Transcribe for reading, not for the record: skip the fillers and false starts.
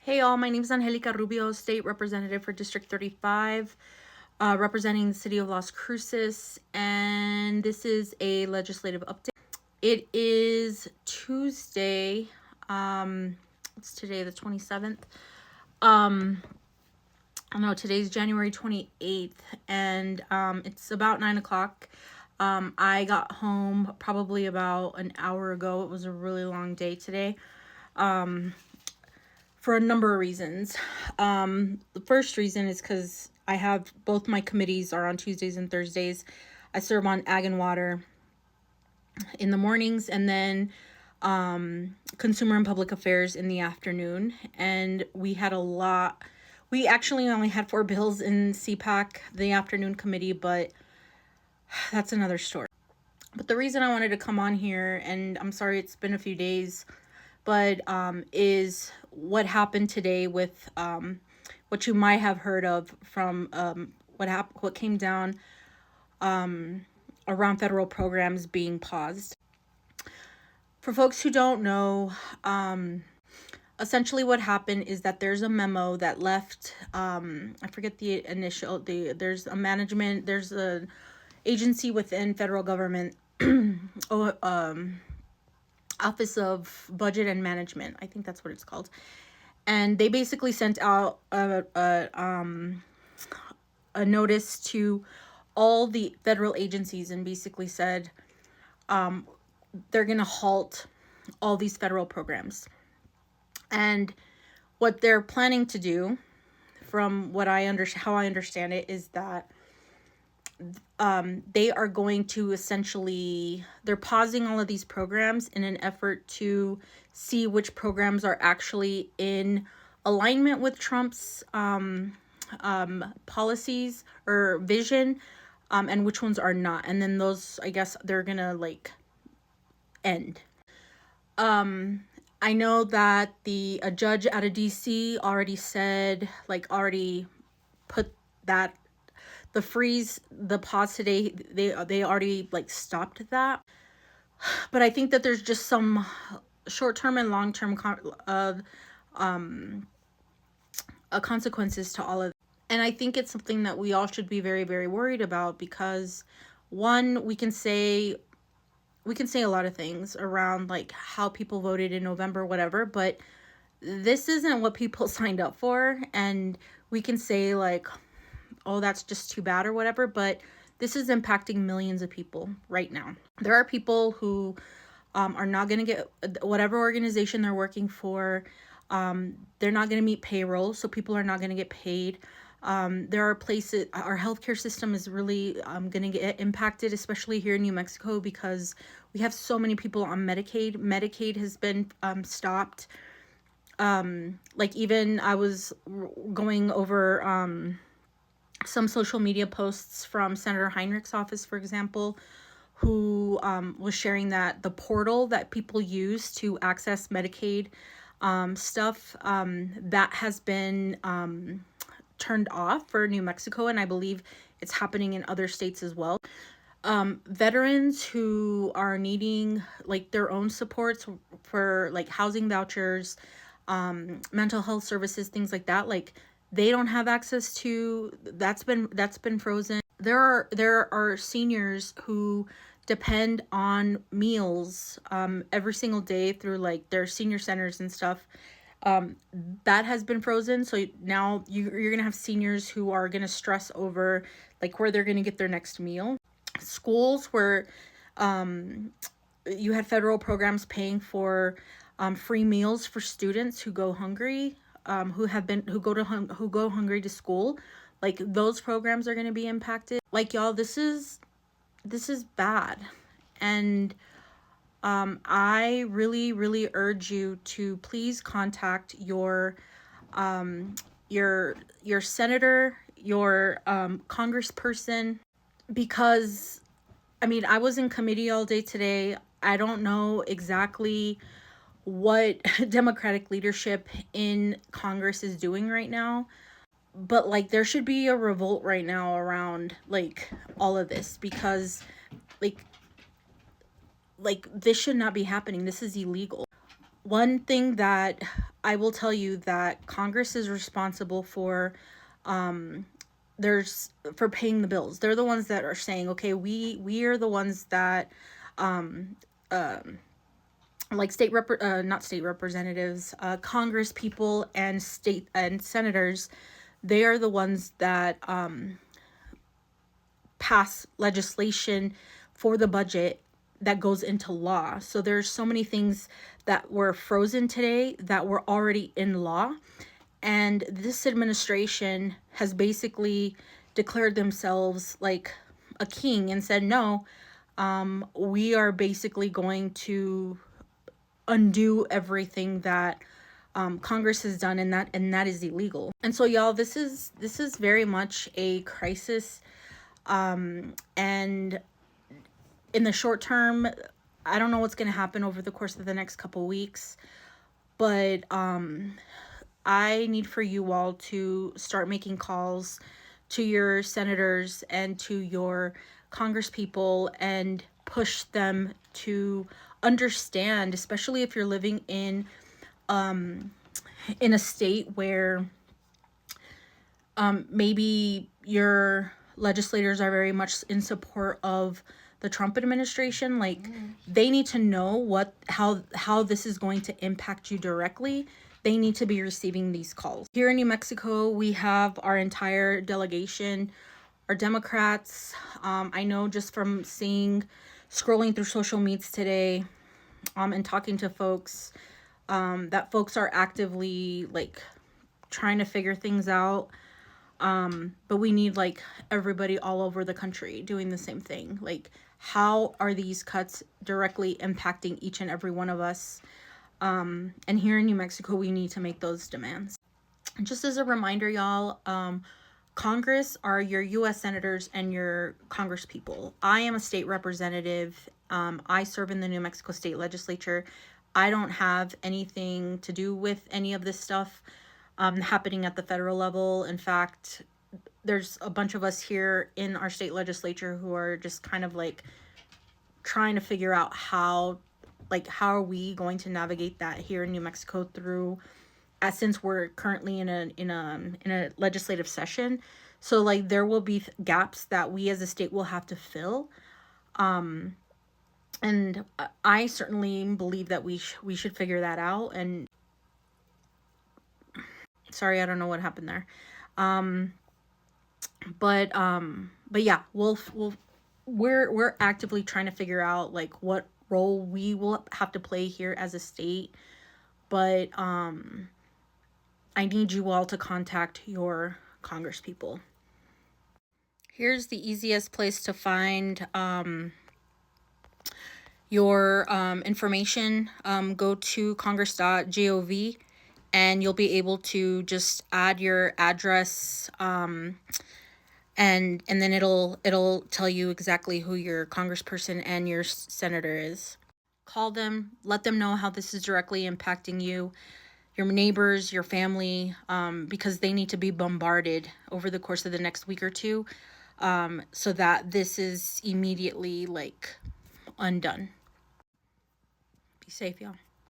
Hey all, my name is Angelica Rubio, State Representative for District 35, representing the City of Las Cruces, and this is a legislative update. It is Tuesday, it's today the 27th. I know today's January 28th, and it's about 9 o'clock. I got home probably about an hour ago. It was a really long day today. For a number of reasons. The first reason is because I have both my committees are on Tuesdays and Thursdays. I serve on Ag and Water in the mornings, and then Consumer and Public Affairs in the afternoon. And we had a lot. We actually only had 4 bills in CPAC, the afternoon committee, but that's another story. But the reason I wanted to come on here, and I'm sorry it's been a few days, but is what happened today with what you might have heard of from what came down around federal programs being paused. For folks who don't know, essentially what happened is that there's a memo that left, I forget the initial, there's an agency within federal government, Office of Budget and Management, I think that's what it's called. And they basically sent out a notice to all the federal agencies and basically said they're going to halt all these federal programs. And what they're planning to do, from what how I understand it, is that they are going to they're pausing all of these programs in an effort to see which programs are actually in alignment with Trump's policies or vision, and which ones are not. And then those, I guess, they're gonna end. I know that a judge out of DC already said, already put that the pause today, they already stopped that. But I think that there's just some short-term and long-term consequences to all of it. And I think it's something that we all should be very, very worried about, because one, we can say a lot of things around how people voted in November, whatever, but this isn't what people signed up for. And we can say oh, that's just too bad or whatever, but this is impacting millions of people right now. There are people who are not going to get whatever organization they're working for. They're not going to meet payroll, so people are not going to get paid. There are places, our healthcare system is really going to get impacted, especially here in New Mexico, because we have so many people on Medicaid. Medicaid has been stopped. Even I was going over some social media posts from Senator Heinrich's office, for example, who was sharing that the portal that people use to access Medicaid stuff, that has been turned off for New Mexico, and I believe it's happening in other states as well. Veterans who are needing their own supports for housing vouchers, mental health services, things like that, they don't have access to. That's been frozen. There are seniors who depend on meals every single day through their senior centers and stuff. That has been frozen. So now you're gonna have seniors who are gonna stress over where they're gonna get their next meal. Schools where you had federal programs paying for free meals for students who go hungry, who go hungry to school, those programs are going to be impacted. Y'all, this is bad. And I really, really urge you to please contact your senator, your congressperson, because I was in committee all day today. I don't know exactly what Democratic leadership in Congress is doing right now, but there should be a revolt right now around all of this, because this should not be happening. This is illegal. one thing that I will tell you that Congress is responsible for, there's for paying the bills. They're the ones that are saying, okay, we are the ones that, like not state representatives, Congress people and state and senators. They are the ones that pass legislation for the budget that goes into law. So there's so many things that were frozen today that were already in law. And this administration has basically declared themselves like a king and said, no, we are basically going to undo everything that Congress has done, and that is illegal. And so, y'all, this is very much a crisis. And in the short term, I don't know what's going to happen over the course of the next couple weeks, but I need for you all to start making calls to your senators and to your congresspeople and push them to understand, especially if you're living in a state where maybe your legislators are very much in support of the Trump administration. Like, they need to know how this is going to impact you directly. They need to be receiving these calls. Here in New Mexico, we have our entire delegation, our Democrats. I know just from scrolling through social medias today, and talking to folks, that folks are actively like trying to figure things out. But we need like everybody all over the country doing the same thing. Like, how are these cuts directly impacting each and every one of us? And here in New Mexico, we need to make those demands. And just as a reminder, y'all, Congress are your U.S. senators and your congresspeople. I am a state representative. I serve in the New Mexico State Legislature. I don't have anything to do with any of this stuff happening at the federal level. In fact, there's a bunch of us here in our state legislature who are just kind of like trying to figure out how are we going to navigate that here in New Mexico through, since we're currently in a legislative session. So like there will be gaps that we as a state will have to fill. And I certainly believe that we should figure that out. And sorry, I don't know what happened there. But yeah, we're actively trying to figure out like what role we will have to play here as a state. But I need you all to contact your congresspeople. Here's the easiest place to find your information. Go to congress.gov and you'll be able to just add your address, and then it'll tell you exactly who your congressperson and your senator is. Call them, let them know how this is directly impacting you, your neighbors, your family, because they need to be bombarded over the course of the next week or two, so that this is immediately like undone. Be safe, y'all.